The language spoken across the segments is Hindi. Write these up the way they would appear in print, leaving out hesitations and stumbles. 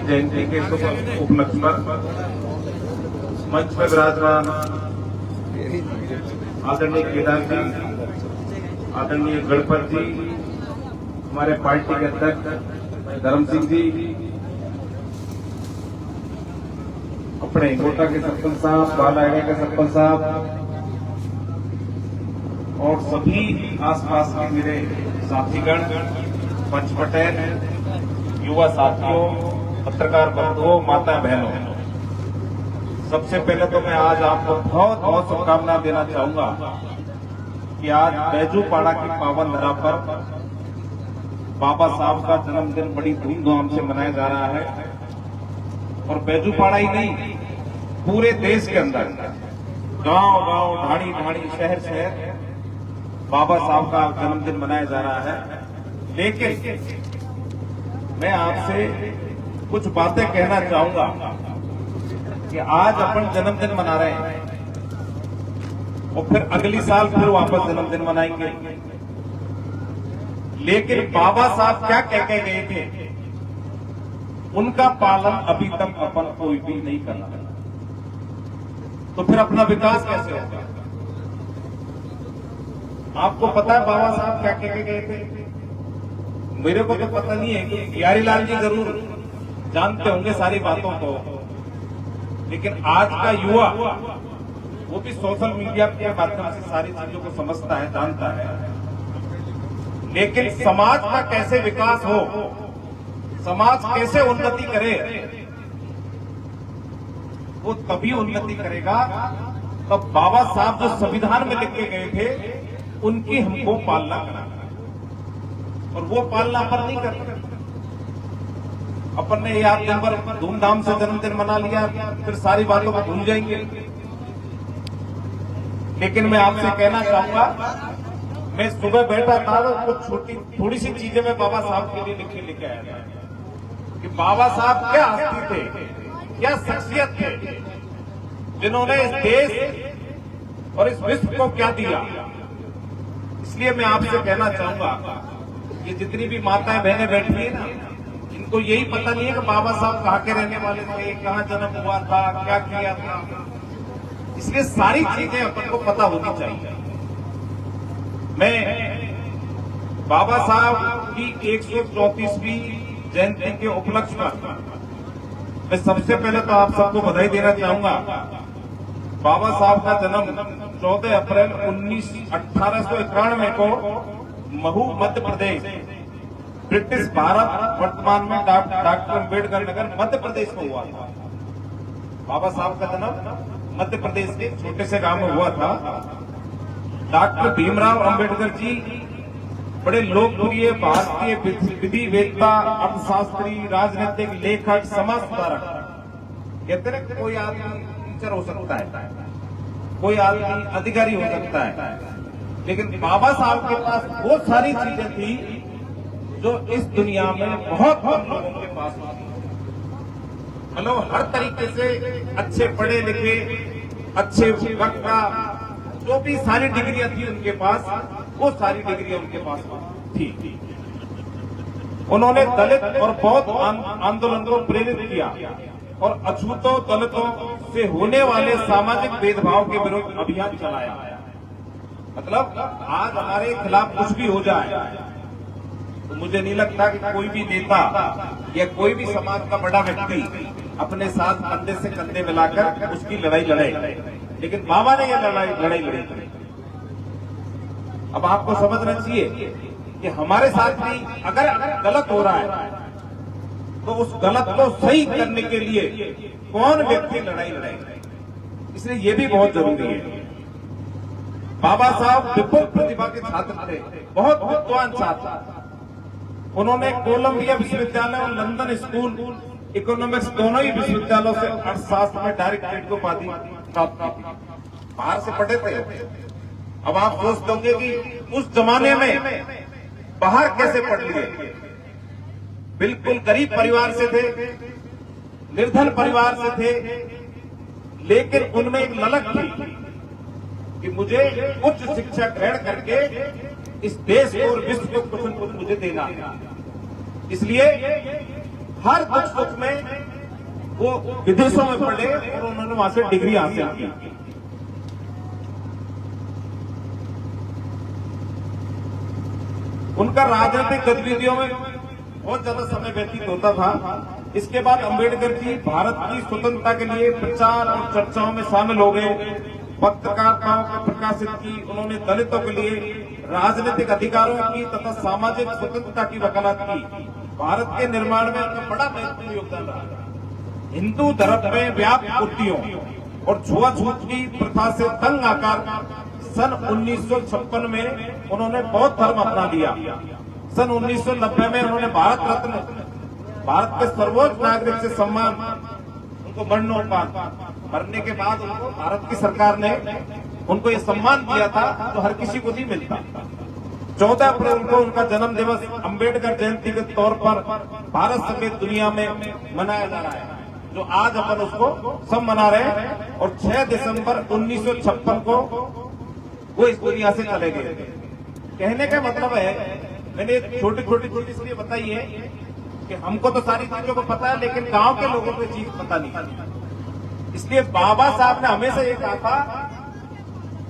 जयंती के शुभ उपलक्ष्य पर मंच पर विराजमान आदरणीय केदार जी, आदरणीय गणपत जी, हमारे पार्टी के अध्यक्ष धर्म सिंह जी, अपने गोटा के सरपंच साहब, बालाएगा के सरपंच साहब और सभी आसपास के मेरे साथीगण, पंच पटेल, युवा साथियों, पत्रकार बंधुओं, माता बहनों, सबसे पहले तो मैं आज आपको बहुत बहुत शुभकामनाएं देना चाहूंगा कि आज बैजूपाड़ा की पावन धरा पर बाबा साहब का जन्मदिन बड़ी धूमधाम से मनाया जा रहा है। और बैजूपाड़ा ही नहीं, पूरे देश के अंदर गांव गांव, ढाणी ढाणी, शहर शहर बाबा साहब का जन्मदिन मनाया जा रहा है। लेकिन मैं आपसे कुछ बातें कहना चाहूंगा कि आज अपन जन्मदिन मना रहे हैं और फिर अगली साल फिर वापस जन्मदिन मनाएंगे। लेकिन बाबा साहब क्या कह के गए थे, उनका पालन अभी तक अपन कोई भी नहीं कर रहा, तो फिर अपना विकास कैसे होगा? आपको पता है बाबा साहब क्या कह के गए थे? मेरे को तो पता नहीं है कि बिहारी लाल जी जरूर जानते होंगे सारी बातों को, लेकिन आज का युवा वो भी सोशल मीडिया के माध्यम से सारी चीजों को समझता है, जानता है। लेकिन समाज का कैसे विकास हो, समाज कैसे उन्नति करे, वो तभी उन्नति करेगा तब बाबा साहब जो संविधान में लिख के गए थे उनकी हमको पालना करना, और वो पालना अपन नहीं करते। अपन ने याद दिन भर धूमधाम से जन्मदिन मना लिया, फिर सारी बातों को भूल जाएंगे। लेकिन मैं आपसे कहना चाहूंगा, मैं सुबह बैठा था तो कुछ थोड़ी सी चीजें मैं बाबा साहब के लिए लिखे आया था कि बाबा साहब क्या हस्ती थे, क्या शख्सियत थे, जिन्होंने इस देश और इस विश्व को क्या दिया। इसलिए मैं आपसे कहना चाहूंगा कि जितनी भी माताएं बहनें बैठी है ना, इनको यही पता नहीं है कि बाबा साहब कहाँ के रहने वाले थे, कहाँ जन्म हुआ था, क्या किया था। इसलिए सारी चीजें अपन को पता होनी चाहिए। मैं बाबा साहब की 134वीं जयंती के उपलक्ष्य पर मैं सबसे पहले तो आप सबको बधाई देना चाहूंगा। बाबा साहब का जन्म 14 अप्रैल 1891 को महू, मध्य प्रदेश, ब्रिटिश भारत, वर्तमान में डॉक्टर अम्बेडकर नगर, मध्य प्रदेश में हुआ था। बाबा साहब का जन्म मध्य प्रदेश के छोटे से गांव में हुआ था। डॉक्टर भीमराव अंबेडकर जी बड़े लोकप्रिय भारतीय विधि वेत्ता, अर्थशास्त्री, राजनीतिक लेखक, समाज सुधारक। कहते हैं कोई आदमी टीचर हो सकता है, कोई आदमी अधिकारी हो सकता है, लेकिन बाबा साहब के पास वो सारी चीजें थी जो इस दुनिया में बहुत कम लोगों के पास थी। मतलब हर तरीके से अच्छे पढ़े लिखे, अच्छे वक्ता, जो भी सारी डिग्रियां थी उनके पास, वो सारी डिग्रियां उनके पास थी। उन्होंने दलित और बौद्ध आंदोलन को प्रेरित किया और अछूतों, दलितों से होने वाले सामाजिक भेदभाव के विरुद्ध अभियान चलाया। मतलब आज हमारे खिलाफ कुछ भी हो जाए तो मुझे नहीं लगता कि कोई भी नेता या कोई भी समाज का बड़ा व्यक्ति अपने साथ कंधे से कंधे मिलाकर उसकी लड़ाई लड़े, लेकिन बाबा ने यह लड़ाई लड़ी। अब आपको समझना चाहिए कि हमारे साथ भी अगर गलत हो रहा है तो उस गलत को सही करने के लिए कौन व्यक्ति लड़ाई लड़े, इसलिए ये भी बहुत जरूरी है। बाबा साहब विपुल प्रतिभा के छात्र थे, बहुत विद्वान छात्र। उन्होंने कोलंबिया विश्वविद्यालय और लंदन स्कूल इकोनॉमिक्स दोनों ही विश्वविद्यालयों से अर्थशास्त्र में डायरेक्टरेट को उपाधि प्राप्त की। बाहर से पढ़े थे। अब आप सोचते होंगे कि उस जमाने में बाहर कैसे पढ़ लिए। बिल्कुल गरीब परिवार से थे, निर्धन परिवार से थे, लेकिन उनमें एक ललक थी कि मुझे उच्च शिक्षा ग्रहण करके इस देश को और विश्व को कुछ न कुछ मुझे देना है। इसलिए हर दुख सुख में वो विदेशों में पढ़े और उन्होंने वहां से डिग्री हासिल की। उनका राजनीतिक गतिविधियों में बहुत ज्यादा समय व्यतीत होता था। इसके बाद अंबेडकर जी भारत की स्वतंत्रता के लिए प्रचार और चर्चाओं में शामिल हो गए। पत्रकारिताओं को प्रकाशित की। उन्होंने दलितों के लिए राजनीतिक अधिकारों की तथा सामाजिक स्वतंत्रता की वकालत की। भारत के निर्माण में उनका बड़ा महत्वपूर्ण योगदान रहा। हिंदू धर्म में व्याप्त कुर्तियों और छुआछूत की प्रथा से तंग आकर सन 1956 में उन्होंने बौद्ध धर्म अपना लिया। सन 1990 में उन्होंने भारत रत्न, भारत के सर्वोच्च नागरिक से सम्मान उनको मरणोपरांत मरने के बाद उनको भारत की सरकार ने उनको ये सम्मान दिया था जो हर किसी को नहीं मिलता। 14 अप्रैल को उनका जन्म दिवस अम्बेडकर जयंती के तौर पर भारत समेत दुनिया में मनाया जा रहा है, जो आज अपन उसको सब मना रहे हैं। और 6 दिसंबर 1956 को वो इस दुनिया से चले गए। कहने का मतलब है, मैंने छोटी छोटी चीज इसलिए बताई है कि हमको तो सारी चीजों को पता है, लेकिन गांव के लोगों को चीज पता नहीं। इसलिए बाबा साहब ने हमेशा ये कहा था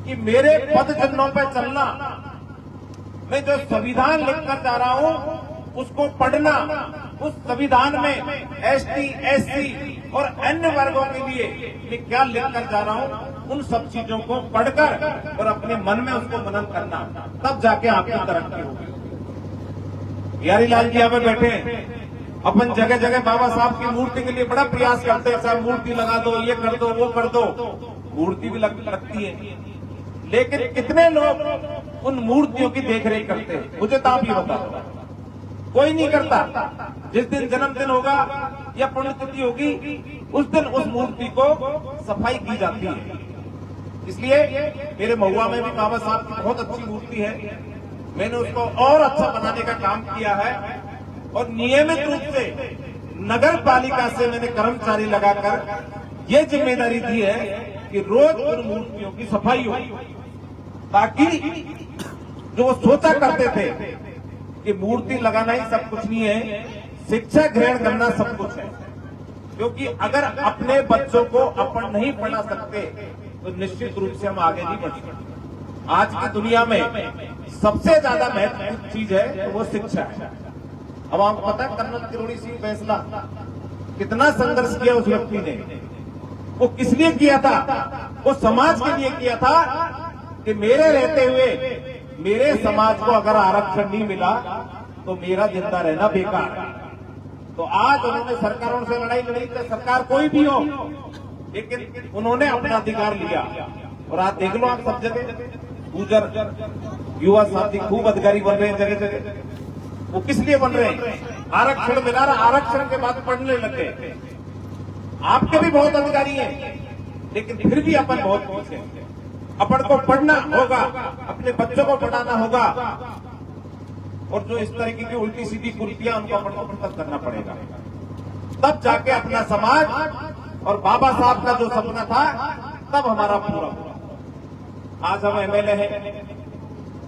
कि मेरे पद चिन्हों पर चलना, मैं जो संविधान लिखकर जा रहा हूं उसको पढ़ना, उस संविधान में एसटी, एससी और अन्य वर्गों के लिए मैं क्या लिखकर जा रहा हूं, उन सब चीजों को पढ़कर और अपने मन में उसको मनन करना, तब जाके आपकी तरक्की होगी। बिहारी लाल जी यहाँ पे बैठे, अपन जगह जगह बाबा साहब की मूर्ति के लिए बड़ा प्रयास करते हैं, साहब मूर्ति लगा दो, ये कर दो, वो कर दो। मूर्ति भी लगती है, लेकिन कितने लोग उन मूर्तियों की देखरेख करते हैं? मुझे तो आप ये बता दो। कोई नहीं करता। जिस दिन जन्मदिन होगा या पुण्यतिथि होगी, उस दिन उस मूर्ति को सफाई की जाती है। इसलिए मेरे महुआ में भी बाबा साहब की बहुत अच्छी मूर्ति है। मैंने उसको और अच्छा बनाने का काम किया है और नियमित रूप से नगर पालिका से मैंने कर्मचारी लगाकर ये जिम्मेदारी दी है कि रोज उन मूर्तियों की सफाई हो, ताकि जो वो सोचा करते थे कि मूर्ति लगाना ही सब कुछ नहीं है, शिक्षा ग्रहण करना सब कुछ है। क्योंकि अगर अपने बच्चों को अपन नहीं पढ़ा सकते तो निश्चित रूप से हम आगे नहीं बढ़ सकते। आज की दुनिया में सबसे ज्यादा महत्वपूर्ण चीज है तो वो शिक्षा है। अब आपको पता है कर्नल किरोड़ी सिंह बैंसला कितना संघर्ष किया उस व्यक्ति ने। वो किस लिए किया था? वो समाज के लिए किया था कि मेरे रहते हुए मेरे समाज को अगर आरक्षण नहीं मिला तो मेरा जिंदा रहना बेकार है। तो आज उन्होंने सरकारों से लड़ाई लड़ी, सरकार कोई भी हो, लेकिन उन्होंने अपना अधिकार लिया। और आज देख लो आप सब जगह गुजर युवा साथी खूब अधिकारी बन रहे हैं जगह जगह। वो किस लिए बन रहे हैं? आरक्षण मिला रहा, आरक्षण के बाद पढ़ने लगे। आपके भी बहुत अधिकारी हैं, लेकिन फिर भी अपन बहुत पीछे हैं। अपन को पढ़ना होगा, अपने बच्चों को पढ़ाना होगा, और जो इस तरीके की उल्टी सीधी कुर्तियां उनको अपन को खत्म करना पड़ेगा। तब जाके अपना समाज और बाबा साहब का जो सपना था तब हमारा पूरा हुआ। आज हम एमएलए हैं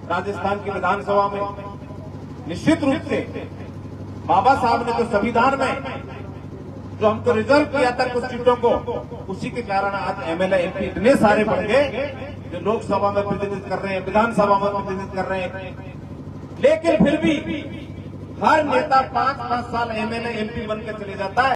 राजस्थान की विधानसभा में। निश्चित रूप से बाबा साहब ने जो संविधान में जो हमको रिजर्व किया था कुछ सीटों को, उसी के कारण आज एमएलए एमपी इतने सारे बन गए जो लोकसभा में प्रतिनिधित्व कर रहे हैं, विधानसभा में प्रतिनिधित्व कर रहे हैं। लेकिन फिर भी हर नेता 5-5 साल एमएलए एमपी बनकर चले जाता है।